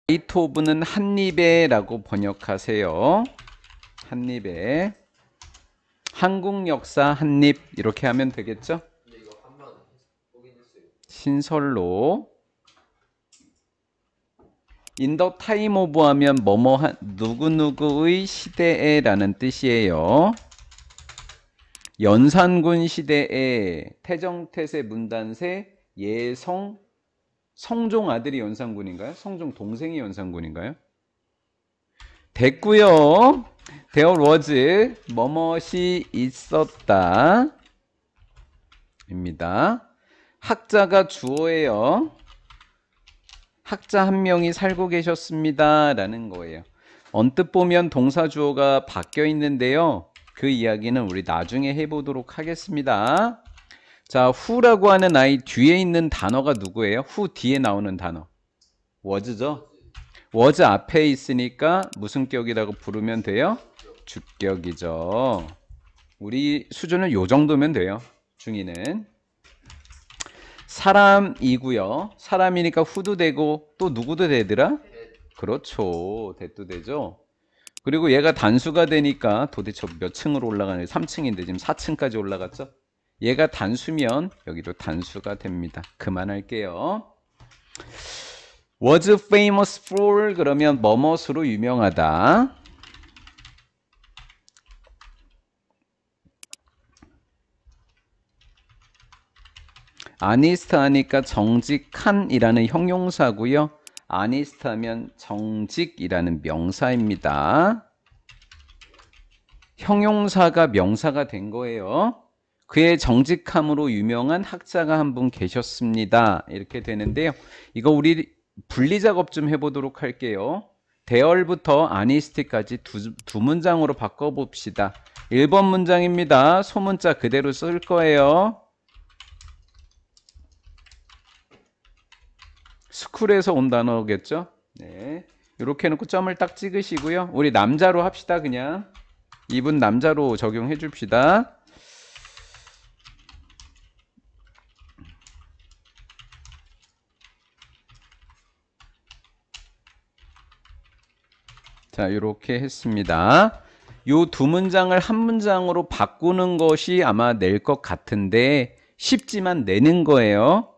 bite of는 한 입에 라고 번역하세요. 한 입에. 한국 역사 한 입 이렇게 하면 되겠죠? 신설로. in the time of 하면 뭐뭐 누구누구의 시대에 라는 뜻이에요. 연산군 시대에 태정태세 문단세 예성 성종 아들이 연산군인가요? 성종 동생이 연산군인가요? 됐고요. There was 뭐뭇이 있었다 입니다. 학자가 주어예요. 학자 한 명이 살고 계셨습니다 라는 거예요. 언뜻 보면 동사 주어가 바뀌어 있는데요. 그 이야기는 우리 나중에 해보도록 하겠습니다. 자, who라고 하는 아이 뒤에 있는 단어가 누구예요? who 뒤에 나오는 단어 was죠? was 앞에 있으니까 무슨 격이라고 부르면 돼요? 주격이죠. 우리 수준은 요 정도면 돼요. 중2는 사람이고요. 사람이니까 who도 되고 또 누구도 되더라? 그렇죠. that도 되죠. 그리고 얘가 단수가 되니까 도대체 몇 층으로 올라가는지 3층인데 지금 4층까지 올라갔죠? 얘가 단수면 여기도 단수가 됩니다. 그만할게요. was famous for 그러면 뭐뭇으로 유명하다. honest 하니까 정직한이라는 형용사고요. honest 하면 정직이라는 명사입니다. 형용사가 명사가 된 거예요. 그의 정직함으로 유명한 학자가 한 분 계셨습니다. 이렇게 되는데요. 이거 우리 분리 작업 좀 해보도록 할게요. 대얼부터 honest까지 두 문장으로 바꿔봅시다. 1번 문장입니다. 소문자 그대로 쓸 거예요. 스쿨에서 온 단어겠죠? 네. 이렇게 해놓고 점을 딱 찍으시고요. 우리 남자로 합시다. 그냥 이분 남자로 적용해 줍시다. 자, 이렇게 했습니다. 요 두 문장을 한 문장으로 바꾸는 것이 아마 낼 것 같은데 쉽지만 내는 거예요.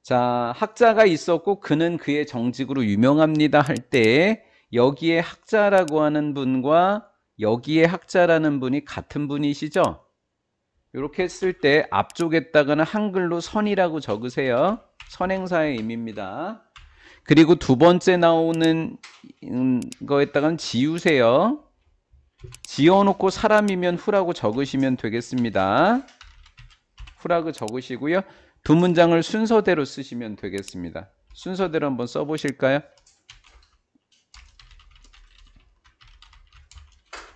자, 학자가 있었고 그는 그의 정직으로 유명합니다 할 때 여기에 학자라고 하는 분과 여기에 학자라는 분이 같은 분이시죠? 이렇게 했을 때 앞쪽에다가는 한글로 선이라고 적으세요. 선행사의 의미입니다. 그리고 두 번째 나오는 거에다가는 지우세요. 지어놓고 사람이면 후라고 적으시면 되겠습니다. 후라고 적으시고요. 두 문장을 순서대로 쓰시면 되겠습니다. 순서대로 한번 써보실까요?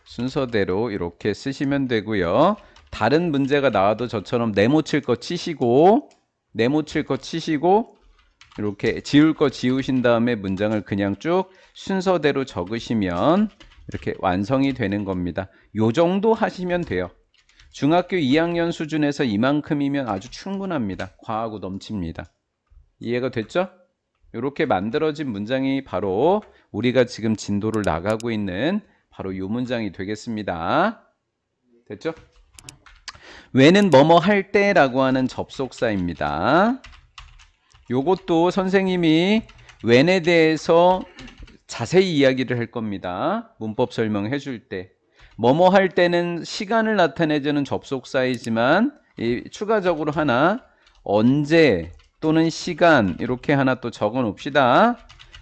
순서대로 이렇게 쓰시면 되고요. 다른 문제가 나와도 저처럼 네모칠 거 치시고 이렇게 지울 거 지우신 다음에 문장을 그냥 쭉 순서대로 적으시면 이렇게 완성이 되는 겁니다. 요 정도 하시면 돼요. 중학교 2학년 수준에서 이만큼이면 아주 충분합니다. 과하고 넘칩니다. 이해가 됐죠? 이렇게 만들어진 문장이 바로 우리가 지금 진도를 나가고 있는 바로 이 문장이 되겠습니다. 됐죠? 왜는 뭐뭐 할 때라고 하는 접속사입니다. 요것도 선생님이 when에 대해서 자세히 이야기를 할 겁니다. 문법 설명해 줄 때. 뭐뭐 할 때는 시간을 나타내주는 접속사이지만 추가적으로 하나 언제 또는 시간 이렇게 하나 또 적어 놓읍시다.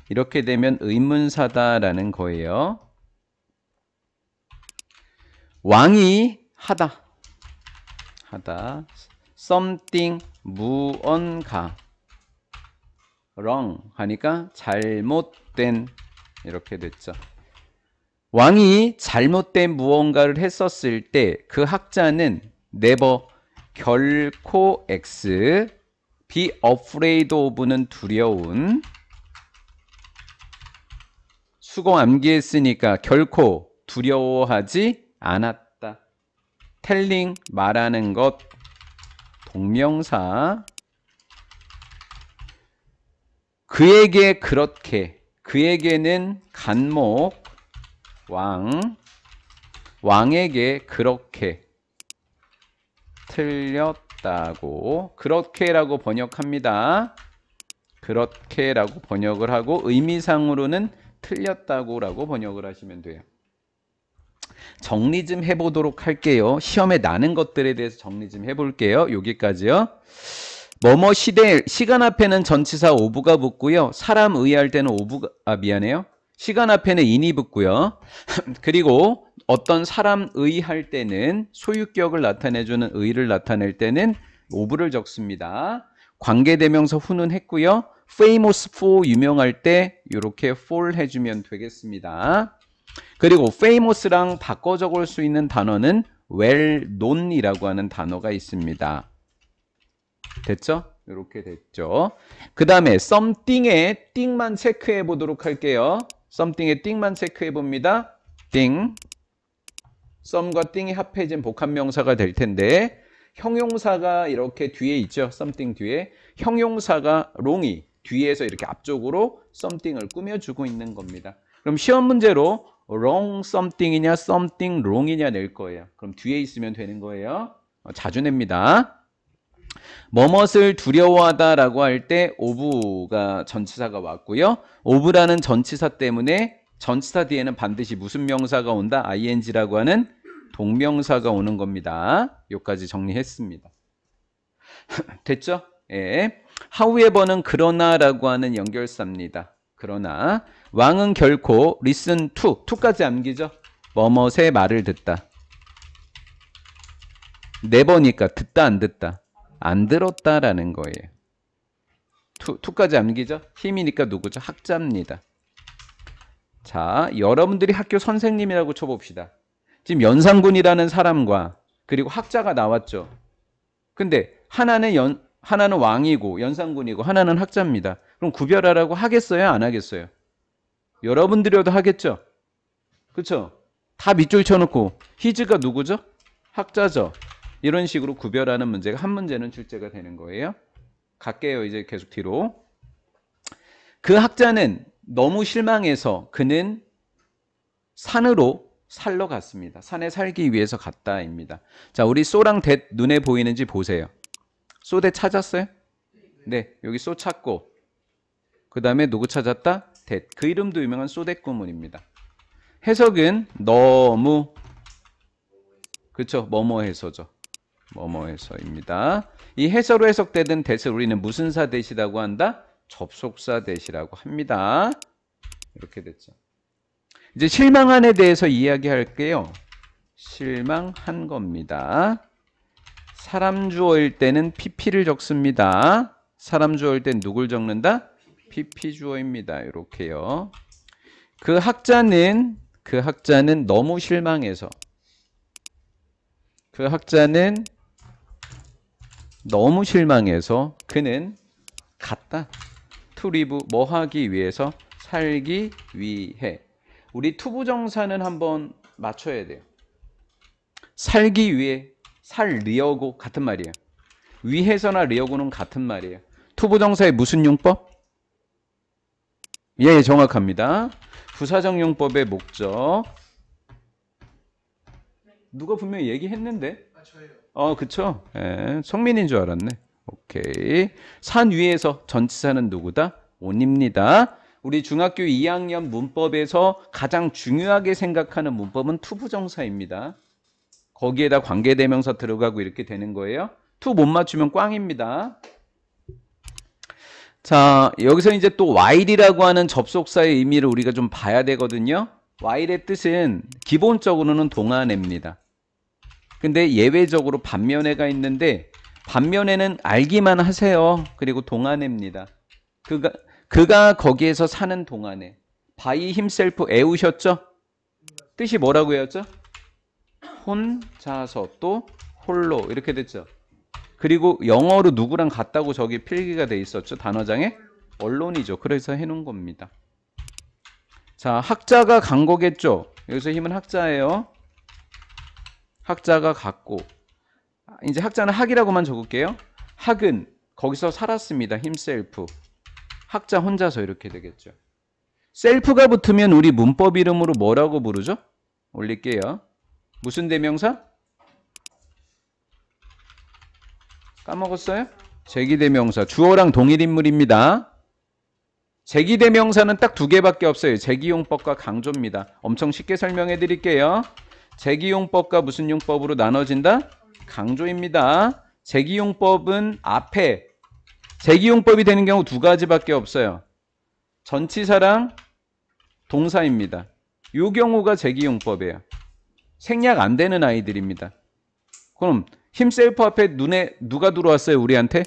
이렇게 되면 의문사다라는 거예요. 왕이 하다 something 무언가 wrong 하니까 잘못된 이렇게 됐죠. 왕이 잘못된 무언가를 했었을 때 그 학자는 never 결코 x be afraid of는 두려운 수공 암기했으니까 결코 두려워하지 않았다. telling 말하는 것 동명사 그에게 그렇게 그에게는 간목 왕에게 그렇게 틀렸다고 그렇게라고 번역합니다. 그렇게라고 번역을 하고 의미상으로는 틀렸다고라고 번역을 하시면 돼요. 정리 좀 해보도록 할게요. 시험에 나는 것들에 대해서 정리 좀 해볼게요. 여기까지요. 뭐뭐 시대 시간 앞에는 전치사 오브가 붙고요. 사람 의할 때는 미안해요. 시간 앞에는 인이 붙고요. 그리고 어떤 사람 의할 때는 소유격을 나타내주는 의를 나타낼 때는 오브를 적습니다. 관계대명사 후는 했고요. famous for 유명할 때 이렇게 for 해주면 되겠습니다. 그리고 famous랑 바꿔 적을 수 있는 단어는 well known이라고 하는 단어가 있습니다. 됐죠? 이렇게 됐죠. 그 다음에 something의 띵만 체크해 보도록 할게요. something의 띵만 체크해 봅니다. 띵. some과 띵이 합해진 복합명사가 될 텐데 형용사가 이렇게 뒤에 있죠. something 뒤에. 형용사가 wrong이 뒤에서 이렇게 앞쪽으로 something을 꾸며주고 있는 겁니다. 그럼 시험 문제로 wrong something이냐 something wrong이냐 낼 거예요. 그럼 뒤에 있으면 되는 거예요. 자주 냅니다. 뭐뭇을 두려워하다라고 할 때 of가 전치사가 왔고요. of라는 전치사 때문에 전치사 뒤에는 반드시 무슨 명사가 온다? ing라고 하는 동명사가 오는 겁니다. 여기까지 정리했습니다. 됐죠? 예. however는 그러나라고 하는 연결사입니다. 그러나 왕은 결코 listen to까지 암기죠. 뭐뭇의 말을 듣다. never니까 듣다 안 듣다. 안 들었다라는 거예요. to까지 암기죠. 힘이니까 누구죠? 학자입니다. 자, 여러분들이 학교 선생님이라고 쳐봅시다. 지금 연산군이라는 사람과 그리고 학자가 나왔죠. 근데 하나는 왕이고 연산군이고 하나는 학자입니다. 그럼 구별하라고 하겠어요? 안 하겠어요? 여러분들이라도 하겠죠? 그렇죠? 다 밑줄 쳐놓고 히즈가 누구죠? 학자죠. 이런 식으로 구별하는 문제가 한 문제는 출제가 되는 거예요. 갈게요. 이제 계속 뒤로. 그 학자는 너무 실망해서 그는 산으로 살러 갔습니다. 산에 살기 위해서 갔다입니다. 자, 우리 쏘랑 뎃 눈에 보이는지 보세요. 쏘대 찾았어요? 네, 여기 쏘 찾고 그 다음에 누구 찾았다? 뎃. 그 이름도 유명한 쏘댓 구문입니다. 해석은 너무 그렇죠? 뭐뭐해서죠. 뭐뭐해서입니다. 이 해서로 해석되던 뎃을 우리는 무슨 사 뎃이라고 한다? 접속사 뎃이라고 합니다. 이렇게 됐죠. 이제 실망한에 대해서 이야기할게요. 실망한 겁니다. 사람 주어일 때는 pp를 적습니다. 사람 주어일 땐 누굴 적는다? pp 주어입니다. 이렇게요. 그 학자는 너무 실망해서 그는 갔다. to live 뭐 하기 위해서? 살기 위해. 우리 투부정사는 한번 맞춰야 돼요. 살기 위해, 살려고 같은 말이에요. 위해서나 려고는 같은 말이에요. 투부정사의 무슨 용법? 예, 정확합니다. 부사적 용법의 목적. 누가 분명히 얘기했는데? 저예요. 그쵸? 예, 성민인 줄 알았네. 오케이. 산 위에서 전치사는 누구다? 온입니다. 우리 중학교 2학년 문법에서 가장 중요하게 생각하는 문법은 투부정사입니다. 거기에다 관계대명사 들어가고 이렇게 되는 거예요. 투 못 맞추면 꽝입니다. 자, 여기서 이제 또 while이라고 하는 접속사의 의미를 우리가 좀 봐야 되거든요. while의 뜻은 기본적으로는 동안입니다. 근데 예외적으로 반면에가 있는데 반면에는 알기만 하세요. 그리고 동안입니다. 그가 거기에서 사는 동안에 by himself 애우셨죠? 뜻이 뭐라고 했죠? 혼자서 또 홀로 이렇게 됐죠. 그리고 영어로 누구랑 같다고 저기 필기가 돼 있었죠. 단어장에 언론이죠. 그래서 해놓은 겁니다. 자, 학자가 간 거겠죠. 여기서 힘은 학자예요. 학자가 갔고 이제 학자는 학이라고만 적을게요. 학은 거기서 살았습니다. himself. 학자 혼자서 이렇게 되겠죠. 셀프가 붙으면 우리 문법 이름으로 뭐라고 부르죠? 올릴게요. 무슨 대명사? 까먹었어요? 제기대명사. 주어랑 동일인물입니다. 제기대명사는 딱 두 개밖에 없어요. 제기용법과 강조입니다. 엄청 쉽게 설명해 드릴게요. 제기용법과 무슨 용법으로 나눠진다? 강조입니다. 제기용법은 앞에 제기용법이 되는 경우 두 가지밖에 없어요. 전치사랑 동사입니다. 이 경우가 제기용법이에요. 생략 안 되는 아이들입니다. 그럼 힘셀프 앞에 눈에 누가 들어왔어요? 우리한테?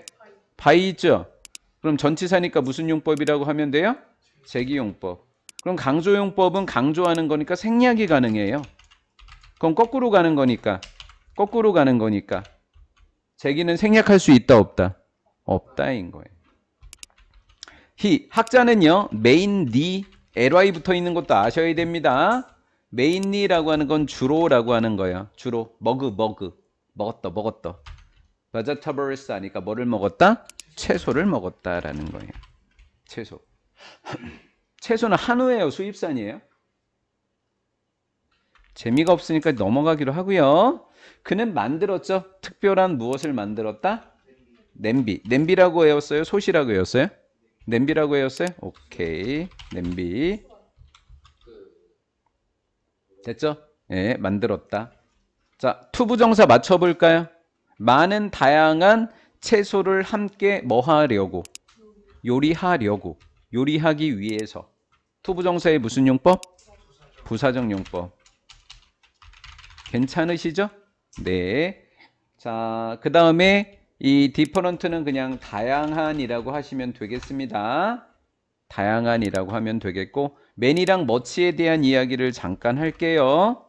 바이 있죠? 그럼 전치사니까 무슨 용법이라고 하면 돼요? 제기용법. 그럼 강조용법은 강조하는 거니까 생략이 가능해요. 그럼 거꾸로 가는 거니까 제기는 생략할 수 있다 없다? 없다인 거예요. 학자는요 mainly ly 붙어 있는 것도 아셔야 됩니다. mainly라고 하는 건 주로라고 하는 거예요. 주로 먹었다. vegetables 하니까 뭐를 먹었다? 채소를 먹었다라는 거예요. 채소. 채소는 한우예요, 수입산이에요? 재미가 없으니까 넘어가기로 하고요. 그는 만들었죠. 특별한 무엇을 만들었다? 냄비. 냄비라고 외웠어요? 솥이라고 외웠어요? 냄비라고 외웠어요? 오케이. 냄비. 됐죠? 예, 만들었다. 자, 투부정사 맞춰볼까요? 많은 다양한 채소를 함께 뭐 하려고? 요리하기 위해서. 투부정사의 무슨 용법? 부사적 용법. 괜찮으시죠? 네. 자, 그 다음에 이 different는 그냥 다양한이라고 하시면 되겠습니다. 다양한이라고 하면 되겠고, man이랑 much에 대한 이야기를 잠깐 할게요.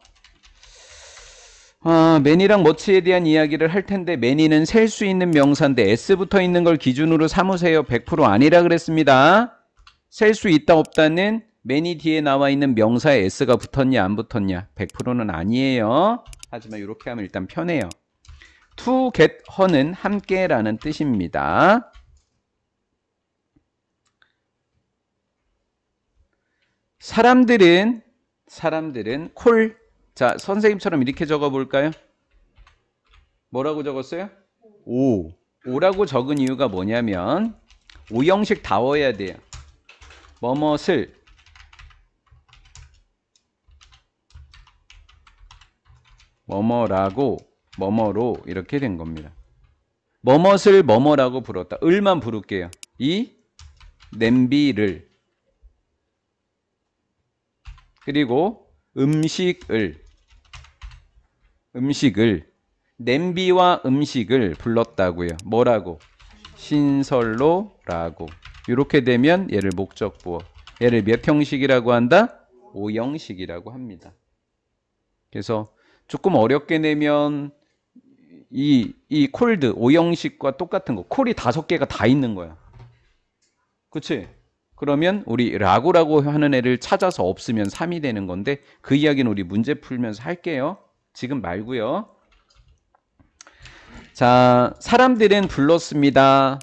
man이랑 much에 대한 이야기를 할 텐데, many는 셀 수 있는 명사인데 s 붙어 있는 걸 기준으로 삼으세요. 100% 아니라 그랬습니다. 셀 수 있다 없다는 many 뒤에 나와 있는 명사에 s가 붙었냐 안 붙었냐 100%는 아니에요. 하지만 이렇게 하면 일단 편해요. together는 함께라는 뜻입니다. 사람들은 콜. 자, 선생님처럼 이렇게 적어볼까요? 뭐라고 적었어요? 오라고 적은 이유가 뭐냐면 오형식 다워야 돼요. 뭐뭇을 뭐뭐라고 뭐뭐로 이렇게 된 겁니다. 뭐뭇을 뭐뭐라고 불렀다. 을만 부를게요. 이 냄비를 그리고 음식을 냄비와 음식을 불렀다고요. 뭐라고? 신설로라고. 이렇게 되면 얘를 목적부어. 얘를 몇 형식이라고 한다? 오형식이라고 합니다. 그래서 조금 어렵게 내면 이 콜드 오형식과 똑같은 거. 콜이 5개가 다 있는 거야. 그치? 그러면 우리 라고라고 하는 애를 찾아서 없으면 3이 되는 건데 그 이야기는 우리 문제 풀면서 할게요. 지금 말고요. 자, 사람들은 불렀습니다.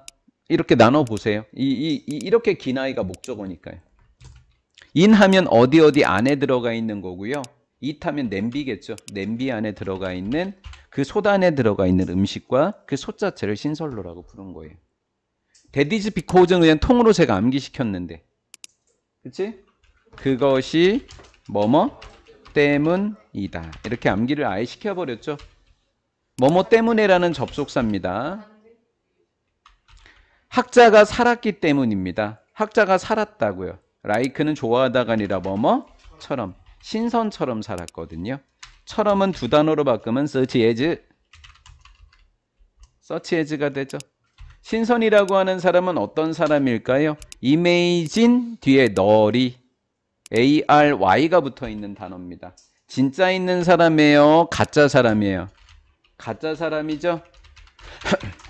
이렇게 나눠보세요. 이렇게 긴 아이가 목적어니까요. 인하면 어디 안에 들어가 있는 거고요. it하면 냄비겠죠. 냄비 안에 들어가 있는 그 솥 안에 들어가 있는 음식과 그 솥 자체를 신설로라고 부른 거예요. That is because는 그냥 통으로 제가 암기시켰는데 그치? 그것이 뭐뭐 때문이다. 이렇게 암기를 아예 시켜버렸죠. 뭐뭐 때문에라는 접속사입니다. 학자가 살았기 때문입니다. 학자가 살았다고요. like는 좋아하다가 아니라 뭐뭐처럼 신선처럼 살았거든요. 처럼은 두 단어로 바꾸면 such as가 되죠. 신선이라고 하는 사람은 어떤 사람일까요? imagine 뒤에 널이 ARY가 붙어 있는 단어입니다. 진짜 있는 사람이에요? 가짜 사람이에요? 가짜 사람이죠?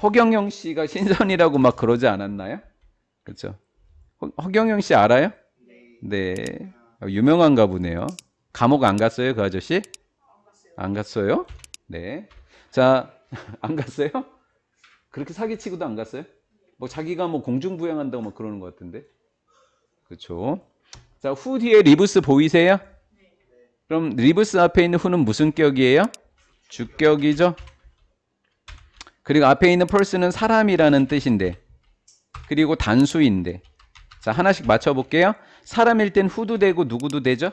허경영 씨가 신선이라고 막 그러지 않았나요? 그렇죠? 허경영 씨 알아요? 네. 유명한가 보네요. 감옥 안 갔어요, 그 아저씨? 안 갔어요? 네. 자, 안 갔어요? 그렇게 사기치고도 안 갔어요? 뭐 자기가 뭐 공중부양한다고 막 그러는 것 같은데. 그렇죠? 자, who 뒤에 리브스 보이세요? 그럼 리브스 앞에 있는 who는 무슨 격이에요? 주격이죠. 그리고 앞에 있는 person은 사람이라는 뜻인데, 그리고 단수인데. 자, 하나씩 맞춰볼게요. 사람일 땐 who도 되고 누구도 되죠?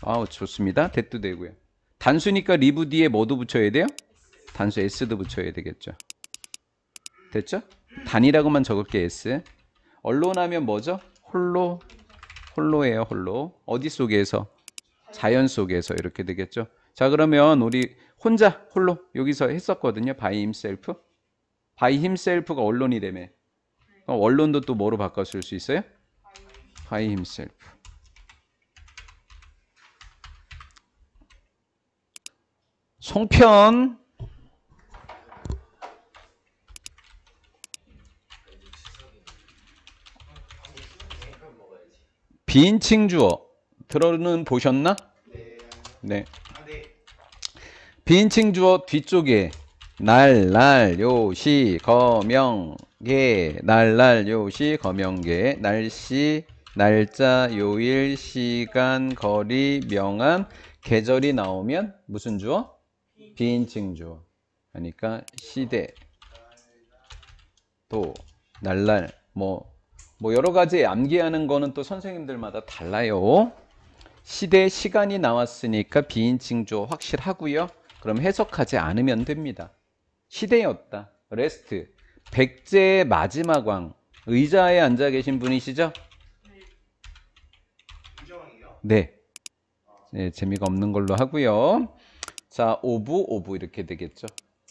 아우, 좋습니다. that도 되고요. 단수니까 리브 뒤에 뭐도 붙여야 돼요? 단수 s도 붙여야 되겠죠. 됐죠? 단이라고만 적을게 s. 언론 하면 뭐죠? 홀로. 홀로예요, 홀로. 어디 속에서? 자연 속에서 이렇게 되겠죠. 자, 그러면 우리 혼자 홀로 여기서 했었거든요. by himself. by himself가 언론이라며. 그럼 언론도 또 뭐로 바꿔 쓸 수 있어요? by himself. 송편. 비인칭 주어 들어는 보셨나? 네. 비인칭 주어 뒤쪽에 날, 요시, 거명계, 날, 요시, 거명계, 날씨, 날짜, 요일, 시간, 거리, 명함, 계절이 나오면 무슨 주어? 비인칭 주어. 그러니까 시대, 또, 날날, 뭐 여러 가지 암기하는 거는 또 선생님들마다 달라요. 시대, 시간이 나왔으니까 비인칭 주어 확실하고요. 그럼 해석하지 않으면 됩니다. 시대였다. 레스트. 백제의 마지막 왕. 의자에 앉아 계신 분이시죠? 네. 네, 재미가 없는 걸로 하고요. 자, 오브 이렇게 되겠죠.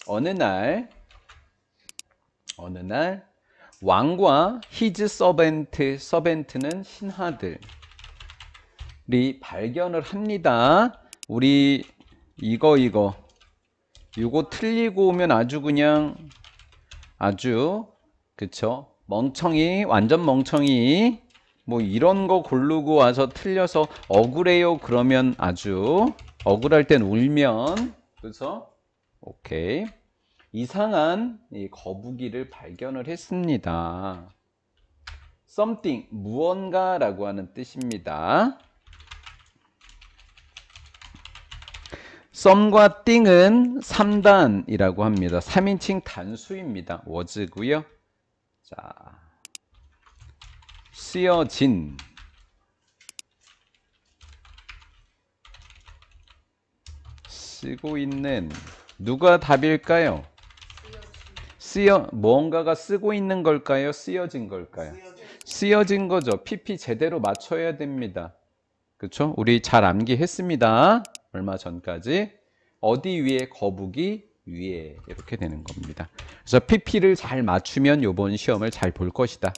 어느 날 왕과 his servant는 신하들이 발견을 합니다. 우리 이거 틀리고 오면 아주 그쵸? 멍청이, 완전 멍청이 뭐 이런 거 고르고 와서 틀려서 억울해요. 그러면 아주 억울할 땐 울면, 그래서 오케이. 이상한 이 거북이를 발견을 했습니다. something, 무언가라고 하는 뜻입니다. some과 thing은 3단이라고 합니다. 3인칭 단수입니다. was고요. 자, 쓰여진, 쓰고 있는, 누가 답일까요? 뭔가가 쓰고 있는 걸까요? 쓰여진 걸까요? 쓰여진 거죠. PP 제대로 맞춰야 됩니다. 그렇죠? 우리 잘 암기했습니다. 얼마 전까지. 어디 위에? 거북이 위에. 이렇게 되는 겁니다. 그래서 PP를 잘 맞추면 이번 시험을 잘 볼 것이다.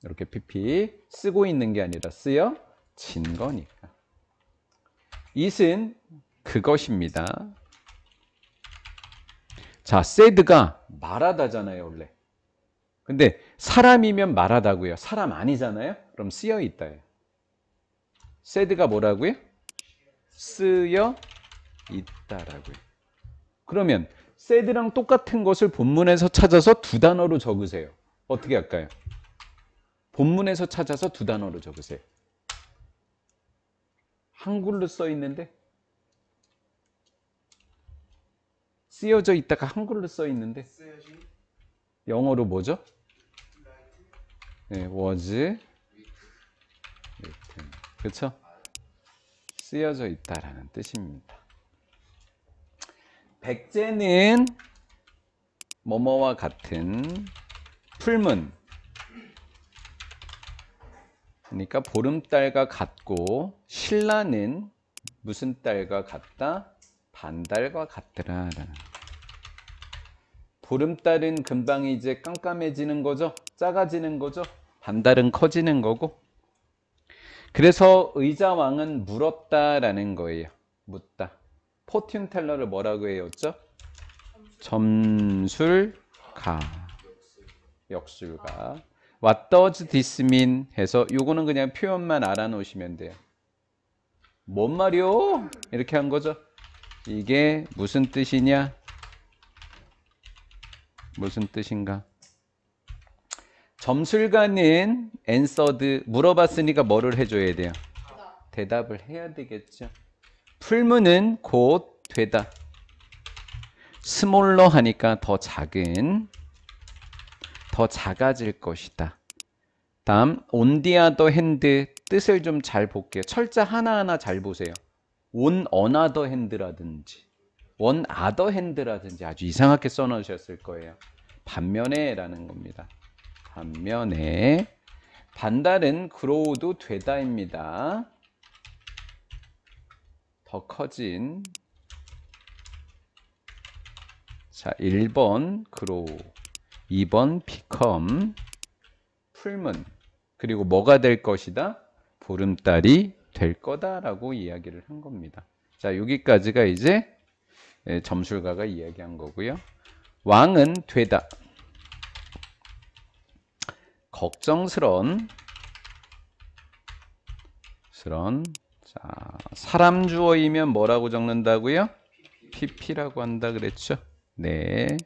이렇게 PP 쓰고 있는 게 아니라 쓰여진 거니까. it은 그것입니다. 자, said가 말하다잖아요, 원래. 근데 사람이면 말하다고요. 사람 아니잖아요. 그럼 쓰여 있다예요. said가 뭐라고요? 쓰여 있다라고요. 그러면 said랑 똑같은 것을 본문에서 찾아서 두 단어로 적으세요. 어떻게 할까요? 본문에서 찾아서 두 단어로 적으세요. 한글로 써 있는데 쓰여져 있다가 한글로 써 있는데 영어로 뭐죠? 네, was written. 그렇죠? 쓰여져 있다라는 뜻입니다. 백제는 뭐뭐와 같은 풀문, 그러니까 보름달과 같고, 신라는 무슨 달과 같다? 반달과 같더라. 보름달은 금방 이제 깜깜해지는 거죠. 작아지는 거죠. 반달은 커지는 거고. 그래서 의자왕은 물었다라는 거예요. 묻다. 포튠 텔러를 뭐라고 해였죠? 점술가, 역술가. What does this mean? 해서 요거는 그냥 표현만 알아놓으시면 돼요. 뭔 말이요? 이렇게 한 거죠. 이게 무슨 뜻이냐? 무슨 뜻인가? 점술가는 answered 물어봤으니까 뭐를 해줘야 돼요? 대답을 해야 되겠죠. 풀문은 곧 되다. 스몰러 하니까 더 작은, 더 작아질 것이다. 다음 on the other hand 뜻을 좀 잘 볼게요. 철자 하나하나 잘 보세요. on another hand라든지 on other hand라든지 아주 이상하게 써놓으셨을 거예요. 반면에 라는 겁니다. 반면에 반달은 grow도 되다입니다. 더 커진. 자, 1번 grow, 2번 become, 풀문, 그리고 뭐가 될 것이다? 보름달이 될 거다라고 이야기를 한 겁니다. 자, 여기까지가 이제 점술가가 이야기한 거고요. 왕은 되다. 걱정스런. 자, 사람 주어이면 뭐라고 적는다고요? pp라고 한다 그랬죠. 네.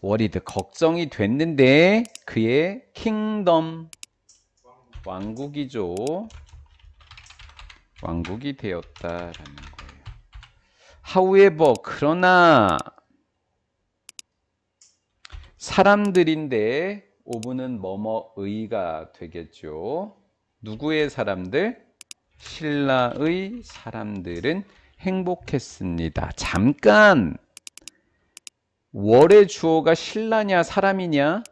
worried 걱정이 됐는데 그의 킹덤 왕국이죠. 왕국이 되었다라는 거예요. however 그러나 사람들인데 of는 뭐뭐의가 되겠죠. 누구의 사람들? 신라의 사람들은 행복했습니다. 잠깐 월의 주어가 신라냐 사람이냐?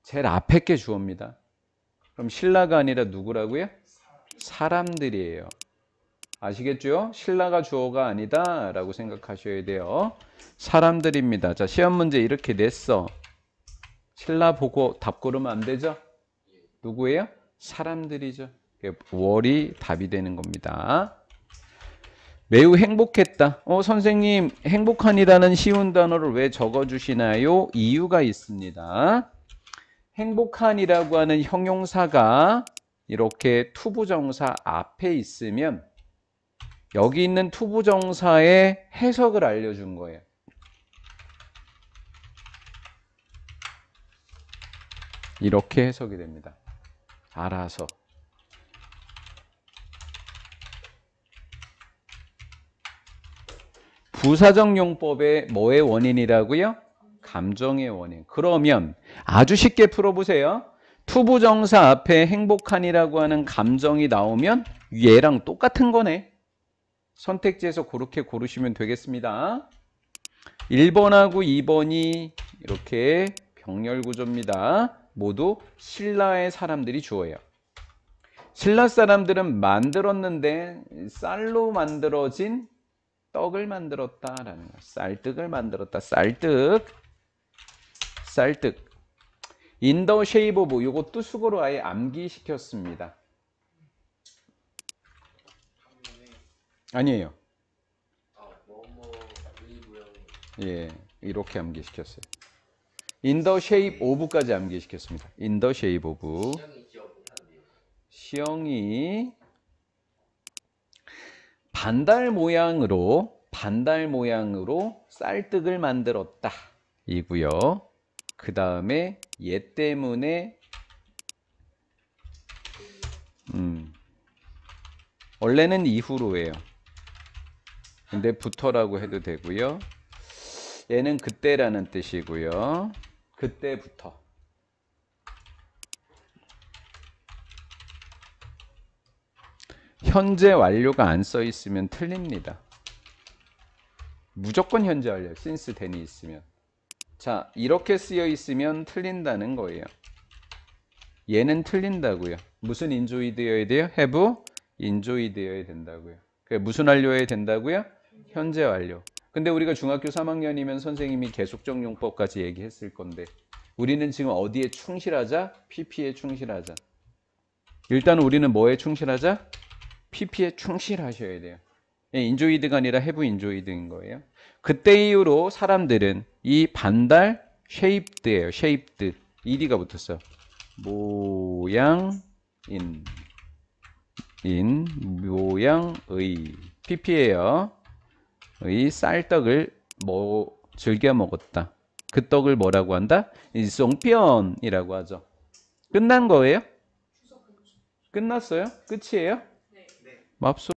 제일 앞에 게 주어입니다. 그럼 신라가 아니라 누구라고요? 사람들이에요. 아시겠죠? 신라가 주어가 아니다 라고 생각하셔야 돼요. 사람들입니다. 자, 시험 문제 이렇게 냈어. 신라 보고 답 고르면 안 되죠? 누구예요? 사람들이죠. 월이 답이 되는 겁니다. 매우 행복했다. 선생님 행복한이라는 쉬운 단어를 왜 적어주시나요? 이유가 있습니다. 행복한이라고 하는 형용사가 이렇게 투부정사 앞에 있으면 여기 있는 투부정사의 해석을 알려준 거예요. 이렇게 해석이 됩니다. 알아서. 부사적 용법의 뭐의 원인이라고요? 감정의 원인. 그러면 아주 쉽게 풀어보세요. 투부정사 앞에 행복한이라고 하는 감정이 나오면 얘랑 똑같은 거네. 선택지에서 그렇게 고르시면 되겠습니다. 1번하고 2번이 이렇게 병렬 구조입니다. 모두 신라의 사람들이 주어예요. 신라 사람들은 만들었는데 쌀로 만들어진 떡을 만들었다라는 거. 쌀뜨을 만들었다. 쌀뜨. In the shape of 요거 뜻속으로 아예 암기시켰습니다. 아니에요. 예, 이렇게 암기시켰어요. In the shape of까지 암기시켰습니다. In the shape of. 시영이 반달 모양으로 쌀뜨을 만들었다 이고요. 그 다음에 얘 때문에 원래는 이후로예요. 근데 부터라고 해도 되고요. 얘는 그때라는 뜻이고요. 그때부터. 현재 완료가 안 써 있으면 틀립니다. 무조건 현재 완료. since then이 있으면. 자, 이렇게 쓰여 있으면 틀린다는 거예요. 얘는 틀린다고요. 무슨 enjoyed여야 돼요? have enjoyed여야 된다고요. 무슨 완료여야 된다고요? 현재 완료. 근데 우리가 중학교 3학년이면 선생님이 계속적 용법까지 얘기했을 건데 우리는 지금 어디에 충실하자? PP에 충실하자. 일단 우리는 뭐에 충실하자? PP에 충실하셔야 돼요. enjoyed가 아니라 have enjoyed인 거예요. 그때 이후로 사람들은 이 반달 shaped예요. shaped. ed가 붙었어. 모양인 모양의 PP예요. 의 쌀떡을 즐겨 먹었다. 그 떡을 뭐라고 한다? 송편이라고 하죠. 끝난 거예요? 끝났어요? 끝이에요? 맙소.